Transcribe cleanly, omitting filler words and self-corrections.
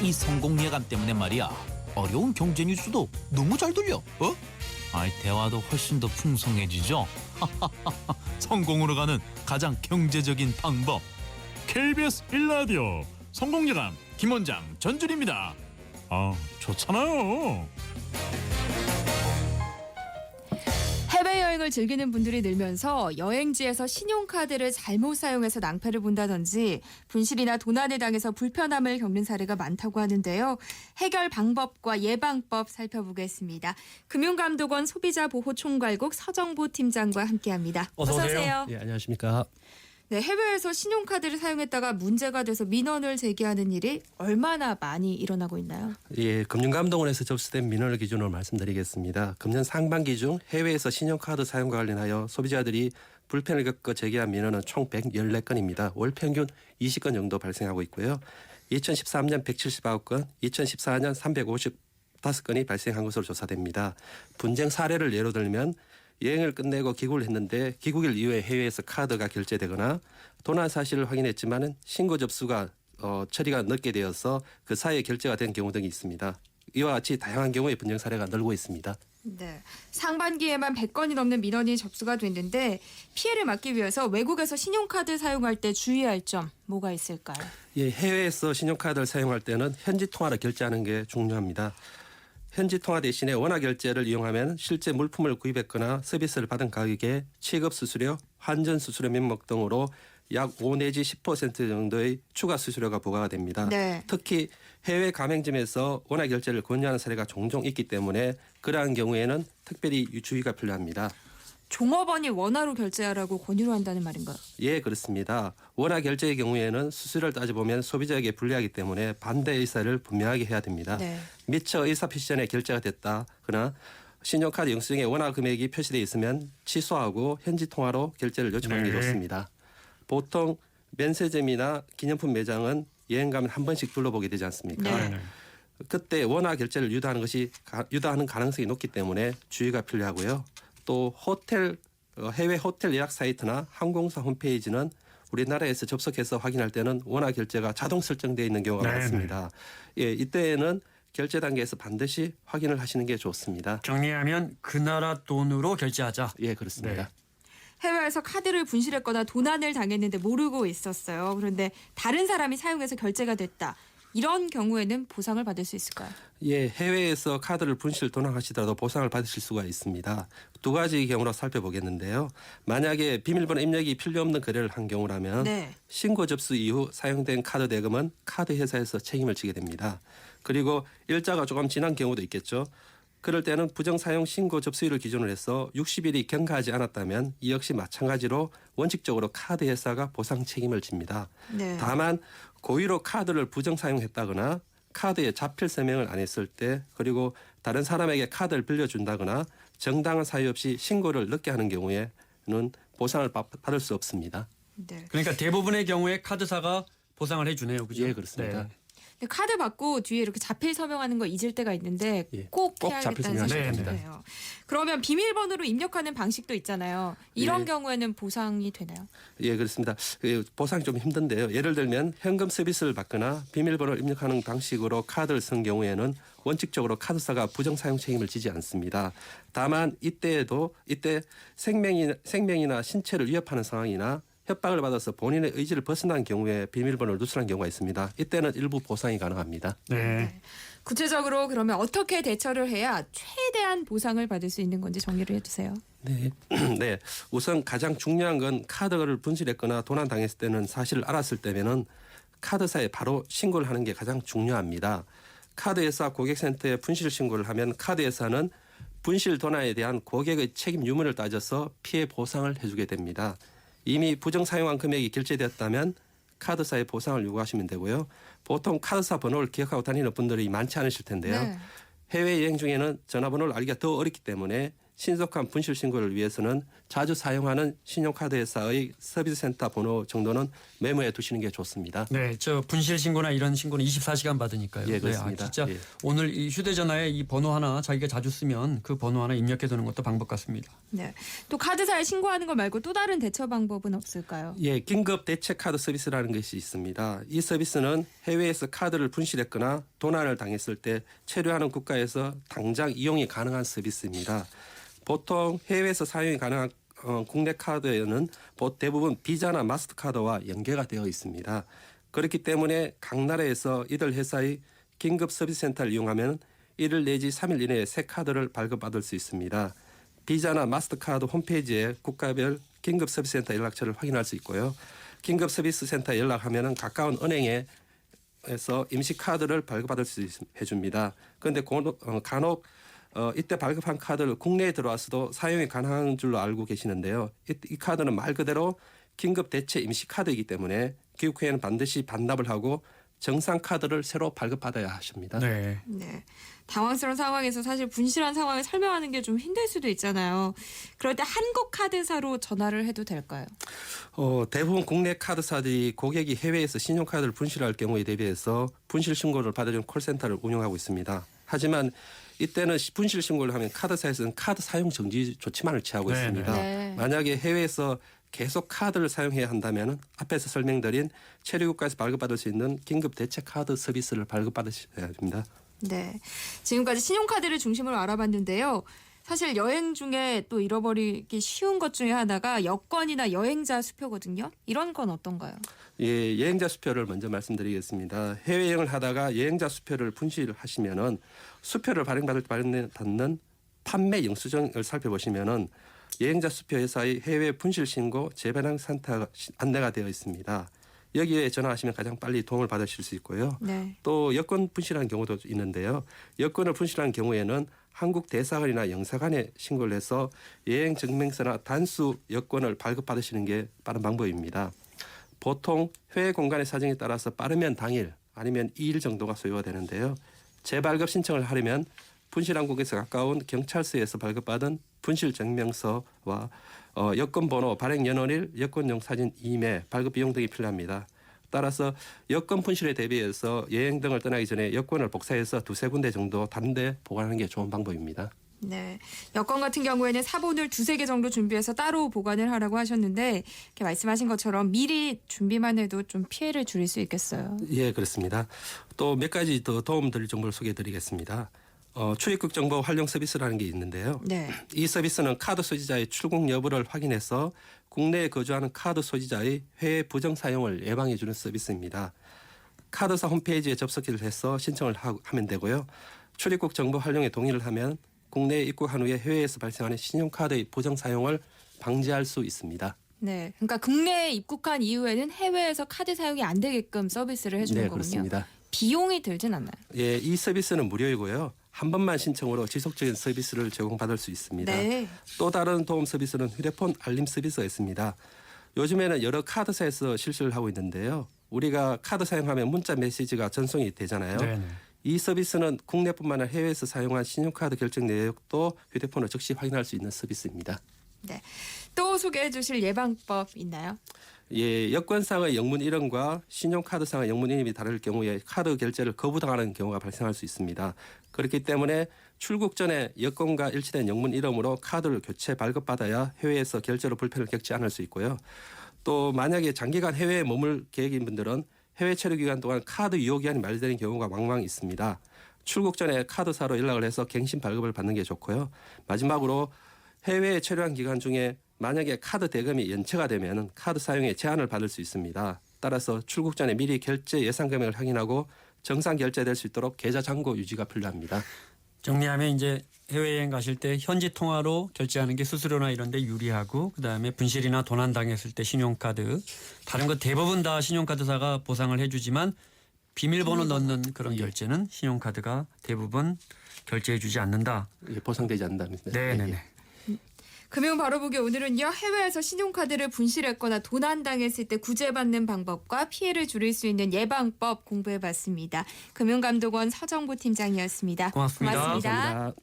이 성공 예감 때문에 말이야. 어려운 경제 뉴스도 너무 잘 들려. 아이 대화도 훨씬 더 풍성해지죠. 성공으로 가는 가장 경제적인 방법. KBS 1라디오 성공예감 김원장 전준입니다. 좋잖아요. 해외여행을 즐기는 분들이 늘면서 여행지에서 신용카드를 잘못 사용해서 낭패를 본다든지 분실이나 도난을 당해서 불편함을 겪는 사례가 많다고 하는데요. 해결 방법과 예방법 살펴보겠습니다. 금융감독원 소비자보호총괄국 서정보 팀장과 함께합니다. 어서 오세요. 예, 안녕하십니까. 네, 해외에서 신용카드를 사용했다가 문제가 돼서 민원을 제기하는 일이 얼마나 많이 일어나고 있나요? 예, 금융감독원에서 접수된 민원을 기준으로 말씀드리겠습니다. 금년 상반기 중 해외에서 신용카드 사용과 관련하여 소비자들이 불편을 겪어 제기한 민원은 총 114건입니다. 월 평균 20건 정도 발생하고 있고요. 2013년 179건, 2014년 355건이 발생한 것으로 조사됩니다. 분쟁 사례를 예로 들면 여행을 끝내고 귀국을 했는데 귀국일 이후에 해외에서 카드가 결제되거나 도난 사실을 확인했지만 신고 접수가 처리가 늦게 되어서 그 사이에 결제가 된 경우 등이 있습니다. 이와 같이 다양한 경우의 분쟁 사례가 늘고 있습니다. 네, 상반기에만 100건이 넘는 민원이 접수가 됐는데 피해를 막기 위해서 외국에서 신용카드 사용할 때 주의할 점 뭐가 있을까요? 예, 해외에서 신용카드를 사용할 때는 현지 통화로 결제하는 게 중요합니다. 현지 통화 대신에 원화 결제를 이용하면 실제 물품을 구입했거나 서비스를 받은 가격에 취급 수수료, 환전 수수료 명목 등으로 약 5 내지 10% 정도의 추가 수수료가 부과가 됩니다. 네. 특히 해외 가맹점에서 원화 결제를 권유하는 사례가 종종 있기 때문에 그러한 경우에는 특별히 주의가 필요합니다. 종업원이 원화로 결제하라고 권유를 한다는 말인가요? 예, 그렇습니다. 원화 결제의 경우에는 수수료를 따져보면 소비자에게 불리하기 때문에 반대 의사를 분명하게 해야 됩니다. 네. 미처 의사표시 전에 결제가 됐다거나 신용카드 영수증에 원화 금액이 표시되어 있으면 취소하고 현지 통화로 결제를 요청하는 게 좋습니다. 보통 면세점이나 기념품 매장은 여행 가면 한 번씩 둘러보게 되지 않습니까? 네. 그때 원화 결제를 유도하는 가능성이 높기 때문에 주의가 필요하고요. 또 해외 호텔 예약 사이트나 항공사 홈페이지는 우리나라에서 접속해서 확인할 때는 원화 결제가 자동 설정되어 있는 경우가 많습니다. 예, 이때에는 결제 단계에서 반드시 확인을 하시는 게 좋습니다. 정리하면 그 나라 돈으로 결제하자. 예, 그렇습니다. 네. 해외에서 카드를 분실했거나 도난을 당했는데 모르고 있었어요. 그런데 다른 사람이 사용해서 결제가 됐다. 이런 경우에는 보상을 받을 수 있을까요? 예, 해외에서 카드를 분실 도난하시더라도 보상을 받으실 수가 있습니다. 두 가지 경우로 살펴보겠는데요. 만약에 비밀번호 입력이 필요 없는 거래를 한 경우라면 네. 신고 접수 이후 사용된 카드 대금은 카드 회사에서 책임을 지게 됩니다. 그리고 일자가 조금 지난 경우도 있겠죠. 그럴 때는 부정사용 신고 접수일을 기준으로 해서 60일이 경과하지 않았다면 이 역시 마찬가지로 원칙적으로 카드 회사가 보상 책임을 집니다. 네. 다만 고의로 카드를 부정사용했다거나 카드에 자필 서명을 안 했을 때 그리고 다른 사람에게 카드를 빌려준다거나 정당한 사유 없이 신고를 늦게 하는 경우에는 보상을 받을 수 없습니다. 네. 그러니까 대부분의 경우에 카드사가 보상을 해주네요. 그죠? 예, 그렇습니다. 네. 근데 카드 받고 뒤에 이렇게 자필 서명하는 거 잊을 때가 있는데 예, 꼭 꼭 자필 해야겠다는 서명하셔야 생각이 됩니다. 드네요. 그러면 비밀번호로 입력하는 방식도 있잖아요. 이런 예. 경우에는 보상이 되나요? 예, 그렇습니다. 보상이 좀 힘든데요. 예를 들면 현금 서비스를 받거나 비밀번호를 입력하는 방식으로 카드를 쓴 경우에는 원칙적으로 카드사가 부정사용 책임을 지지 않습니다. 다만 이때 생명이나 신체를 위협하는 상황이나 협박을 받아서 본인의 의지를 벗어난 경우에 비밀번호를 누설한 경우가 있습니다. 이때는 일부 보상이 가능합니다. 네. 구체적으로 그러면 어떻게 대처를 해야 최대한 보상을 받을 수 있는 건지 정리를 해주세요. 네. 네. 우선 가장 중요한 건 카드를 분실했거나 도난 당했을 때는 사실을 알았을 때면은 카드사에 바로 신고를 하는 게 가장 중요합니다. 카드회사 고객센터에 분실 신고를 하면 카드회사는 분실 도난에 대한 고객의 책임 유무를 따져서 피해 보상을 해주게 됩니다. 이미 부정사용한 금액이 결제되었다면 카드사에 보상을 요구하시면 되고요. 보통 카드사 번호를 기억하고 다니는 분들이 많지 않으실 텐데요. 네. 해외여행 중에는 전화번호를 알기가 더 어렵기 때문에 신속한 분실 신고를 위해서는 자주 사용하는 신용카드 회사의 서비스센터 번호 정도는 메모해 두시는 게 좋습니다. 네, 저 분실 신고나 이런 신고는 24시간 받으니까요. 예, 그렇습니다. 네, 진짜 예. 오늘 이 휴대전화에 이 번호 하나 자기가 자주 쓰면 그 번호 하나 입력해 두는 것도 방법 같습니다. 네. 또 카드사에 신고하는 거 말고 또 다른 대처 방법은 없을까요? 예, 긴급 대체 카드 서비스라는 것이 있습니다. 이 서비스는 해외에서 카드를 분실했거나 도난을 당했을 때 체류하는 국가에서 당장 이용이 가능한 서비스입니다. 보통 해외에서 사용이 가능한 국내 카드에는 대부분 비자나 마스터카드와 연계가 되어 있습니다. 그렇기 때문에 각 나라에서 이들 회사의 긴급 서비스 센터를 이용하면 1일 내지 3일 이내에 새 카드를 발급받을 수 있습니다. 비자나 마스터카드 홈페이지에 국가별 긴급 서비스 센터 연락처를 확인할 수 있고요. 긴급 서비스 센터에 연락하면 가까운 은행에서 임시 카드를 발급받을 수 해줍니다. 그런데 간혹 이때 발급한 카드를 국내에 들어와서도 사용이 가능한 줄로 알고 계시는데요. 이 카드는 말 그대로 긴급 대체 임시 카드이기 때문에 귀국 후에는 반드시 반납을 하고 정상 카드를 새로 발급받아야 하십니다. 네. 네. 당황스러운 상황에서 사실 분실한 상황을 설명하는 게 좀 힘들 수도 있잖아요. 그럴 때 한국 카드사로 전화를 해도 될까요? 대부분 국내 카드사들이 고객이 해외에서 신용카드를 분실할 경우에 대비해서 분실 신고를 받아주는 콜센터를 운영하고 있습니다. 하지만 이때는 분실 신고를 하면 카드사에서는 카드 사용 정지 조치만을 취하고 네, 있습니다. 네. 만약에 해외에서 계속 카드를 사용해야 한다면 앞에서 설명드린 체류국가에서 발급받을 수 있는 긴급 대체 카드 서비스를 발급받으셔야 됩니다. 네. 지금까지 신용카드를 중심으로 알아봤는데요. 사실 여행 중에 또 잃어버리기 쉬운 것 중에 하나가 여권이나 여행자 수표거든요. 이런 건 어떤가요? 예, 여행자 수표를 먼저 말씀드리겠습니다. 해외여행을 하다가 여행자 수표를 분실하시면은 수표를 받는 판매 영수증을 살펴보시면은 여행자 수표 회사의 해외 분실 신고 재배당 센터가 안내가 되어 있습니다. 여기에 전화하시면 가장 빨리 도움을 받으실 수 있고요. 네. 또 여권 분실한 경우도 있는데요. 여권을 분실한 경우에는 한국 대사관이나 영사관에 신고를 해서 여행 증명서나 단수 여권을 발급받으시는 게 빠른 방법입니다. 보통 해외 공간의 사정에 따라서 빠르면 당일 아니면 2일 정도가 소요가 되는데요. 재발급 신청을 하려면 분실한 국에서 가까운 경찰서에서 발급받은 분실 증명서와 여권 번호, 발행 연월일, 여권용 사진 2매, 발급 비용 등이 필요합니다. 따라서 여권 분실에 대비해서 여행 등을 떠나기 전에 여권을 복사해서 두세 군데 정도 다른 데 보관하는 게 좋은 방법입니다. 네. 여권 같은 경우에는 사본을 두세 개 정도 준비해서 따로 보관을 하라고 하셨는데 이렇게 말씀하신 것처럼 미리 준비만 해도 좀 피해를 줄일 수 있겠어요. 예, 그렇습니다. 또 몇 가지 더 도움 드릴 정보를 소개해 드리겠습니다. 출입국 정보 활용 서비스라는 게 있는데요. 네. 이 서비스는 카드 소지자의 출국 여부를 확인해서 국내에 거주하는 카드 소지자의 해외 부정 사용을 예방해 주는 서비스입니다. 카드사 홈페이지에 접속을 해서 신청을 하면 되고요. 출입국 정보 활용에 동의를 하면 국내에 입국한 후에 해외에서 발생하는 신용카드의 부정 사용을 방지할 수 있습니다. 네. 그러니까 국내에 입국한 이후에는 해외에서 카드 사용이 안 되게끔 서비스를 해주는 네, 거군요. 그렇습니다. 비용이 들진 않나요? 예, 이 서비스는 무료이고요. 한 번만 신청으로 지속적인 서비스를 제공받을 수 있습니다. 네. 또 다른 도움 서비스는 휴대폰 알림 서비스가 있습니다. 요즘에는 여러 카드사에서 실시를 하고 있는데요. 우리가 카드 사용하면 문자 메시지가 전송이 되잖아요. 네. 이 서비스는 국내뿐만 아니라 해외에서 사용한 신용카드 결정 내역도 휴대폰으로 즉시 확인할 수 있는 서비스입니다. 네. 또 소개해 주실 예방법 있나요? 예, 여권상의 영문 이름과 신용카드상의 영문 이름이 다를 경우에 카드 결제를 거부당하는 경우가 발생할 수 있습니다. 그렇기 때문에 출국 전에 여권과 일치된 영문 이름으로 카드를 교체 발급받아야 해외에서 결제로 불편을 겪지 않을 수 있고요. 또 만약에 장기간 해외에 머물 계획인 분들은 해외 체류 기간 동안 카드 유효 기한이 만료되는 경우가 왕왕 있습니다. 출국 전에 카드사로 연락을 해서 갱신 발급을 받는 게 좋고요. 마지막으로 해외에 체류한 기간 중에 만약에 카드 대금이 연체가 되면 카드 사용에 제한을 받을 수 있습니다. 따라서 출국 전에 미리 결제 예상 금액을 확인하고 정상 결제될 수 있도록 계좌 잔고 유지가 필요합니다. 정리하면 이제 해외여행 가실 때 현지 통화로 결제하는 게 수수료나 이런 데 유리하고 그다음에 분실이나 도난 당했을 때 신용카드 다른 거 대부분 다 신용카드사가 보상을 해주지만 비밀번호 넣는 그런 결제는 신용카드가 대부분 결제해 주지 않는다. 예, 보상되지 않는다면서요. 네네네. 금융 바로보기 오늘은요. 해외에서 신용카드를 분실했거나 도난당했을 때 구제받는 방법과 피해를 줄일 수 있는 예방법 공부해봤습니다. 금융감독원 서정보 팀장이었습니다. 고맙습니다. 고맙습니다. 감사합니다.